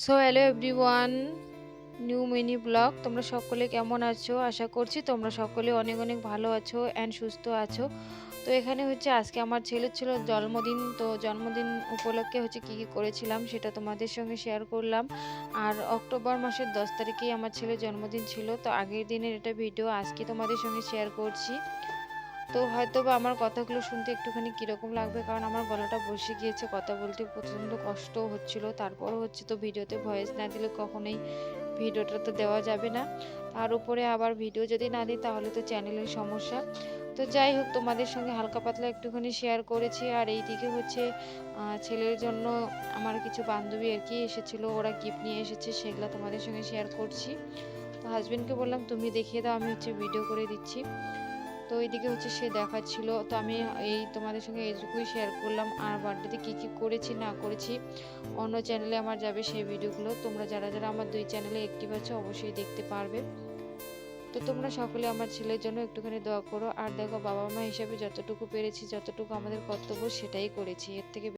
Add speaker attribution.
Speaker 1: So hello everyone, new mini blog. তোমরা সকলে কেমন আছো? আশা করছি তোমরা সকলে অনেক অনেক ভালো আছো অ্যান্ড সুস্থ আছো। তো এখানে হচ্ছে আজকে আমার ছেলের ছিল জন্মদিন। তো জন্মদিন উপলক্ষে হচ্ছে কী কী করেছিলাম সেটা তোমাদের সঙ্গে শেয়ার করলাম। আর অক্টোবর মাসের 10 তারিখেই আমার ছেলের জন্মদিন ছিল। তো আগের দিনের এটা ভিডিও আজকে তোমাদের সঙ্গে শেয়ার করছি। তো হয়তোবা আমার কথাগুলো শুনতে একটুখানি কীরকম লাগবে, কারণ আমার গলাটা বসে গিয়েছে, কথা বলতে প্রচণ্ড কষ্ট হচ্ছিল। তারপরও হচ্ছে, তো ভিডিওতে ভয়েস না দিলে কখনোই ভিডিওটা তো দেওয়া যাবে না। তার উপরে আবার ভিডিও যদি না দিই তাহলে তো চ্যানেলের সমস্যা। তো যাই হোক, তোমাদের সঙ্গে হালকা পাতলা একটুখানি শেয়ার করেছি। আর এইদিকে হচ্ছে ছেলের জন্য আমার কিছু বান্ধবী আর কি এসেছিলো, ওরা গিফট নিয়ে এসেছে, সেগুলো তোমাদের সঙ্গে শেয়ার করছি। তো হাজবেন্ডকে বললাম তুমি দেখিয়ে দাও, আমি হচ্ছে ভিডিও করে দিচ্ছি। তো এইদিকে হচ্ছে সে দেখাচ্ছিল। তো আমি এই তোমাদের সঙ্গে এইটুকুই শেয়ার করলাম। আর বার্থডেতে কী কী করেছি না করেছি অন্য চ্যানেলে আমার যাবে সেই ভিডিওগুলো। তোমরা যারা যারা আমার 2 চ্যানেলে অ্যাক্টিভ আছো অবশ্যই দেখতে পারবে। তো তোমরা সকলে আমার ছেলের জন্য একটুখানি দোয়া করো। আর দেখো, বাবা মা হিসাবে যতটুকু পেরেছি, যতটুকু আমাদের কর্তব্য সেটাই করেছি, এর থেকে